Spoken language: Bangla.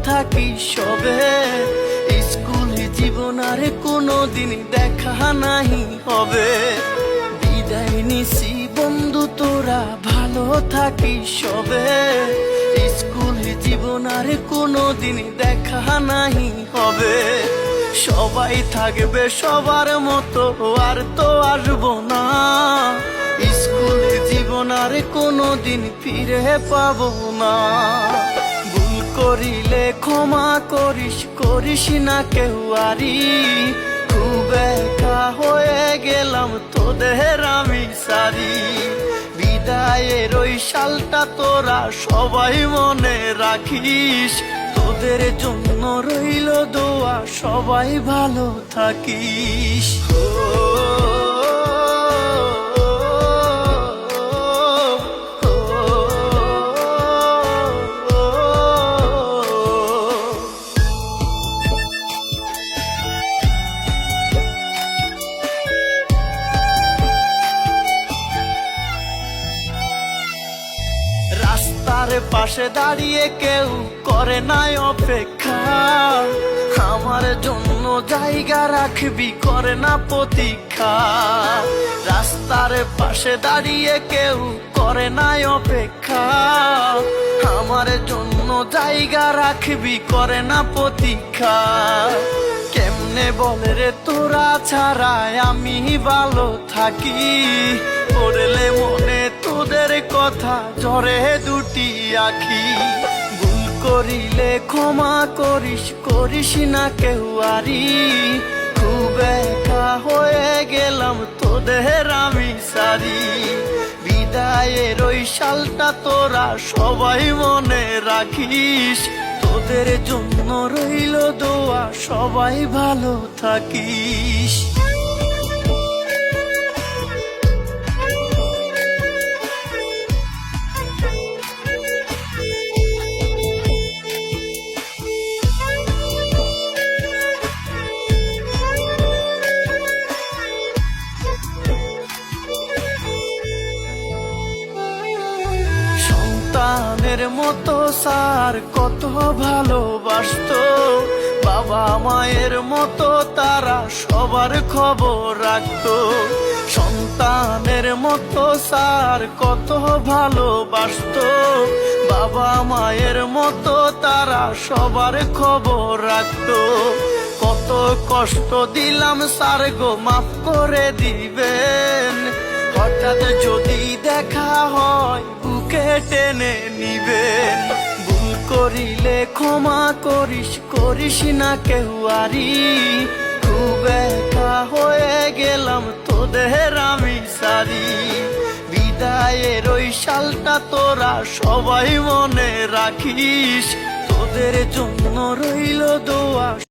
থাকি সবে। স্কুল জীবন আর কোনোদিন দেখা নাহি হবে। বিদায় নিছি বন্ধু তোরা ভালো থাকি সবে। স্কুল জীবন আর কোনোদিন দেখা নাহি হবে। সবাই থাকবে সবার মতো, আর তো আসবো না। স্কুল জীবন আর কোনোদিন ফিরে পাবো না। ভুল করিলে ক্ষমা করিস, করিস না কেউ আরি। খুব একা হয়ে গেলাম তোদের আমি সারি। বিদায়ের ওই সালটা তোরা সবাই মনে রাখিস। তোদের জন্য রইল দোয়া, সবাই ভালো থাকিস। রাস্তার পাশে দাঁড়িয়ে কেউ করে নাই অপেক্ষা। আমার জন্য জায়গা রাখবি, করে না প্রতীক্ষা। রাস্তার পাশে দাঁড়িয়ে কেউ করে নাই অপেক্ষা। আমার জন্য জায়গা রাখবি, করে না প্রতীক্ষা। কেমনে বলে রে তোরা ছাড়াই আমি ভালো থাকি। পড়লে মনে তোদের কথা ঝরে দুটি আখি। ভুল করিলে ক্ষমা করিস, করিস না কেউ আরি। খুব একা হয়ে গেলাম তোদের আমি সারি। বিদায়ের ওই সালটা তোরা সবাই মনে রাখিস। তোদের জন্য রইল দোয়া, সবাই ভালো থাকিস। সন্তানের মতো স্যার কত ভালোবাসতো। বাবা মায়ের মতো তারা সবার খবর রাখতো। সন্তানের মতো স্যার কত ভালোবাসতো। বাবা মায়ের মতো তারা সবার খবর রাখতো। কত কষ্ট দিলাম স্যার গো, মাফ করে দিবেন। হঠাৎ যদি দেখা হয় বুকে টেনে নিবেন। ভুল করিলে ক্ষমা করিস, করিস না কেউ আরি। খুব একা হয়ে গেলাম তোদের আমি সারি। বিদায়ের ওই সালটা তোরা সবাই মনে রাখিস। তোদের জন্য রইল দোয়া।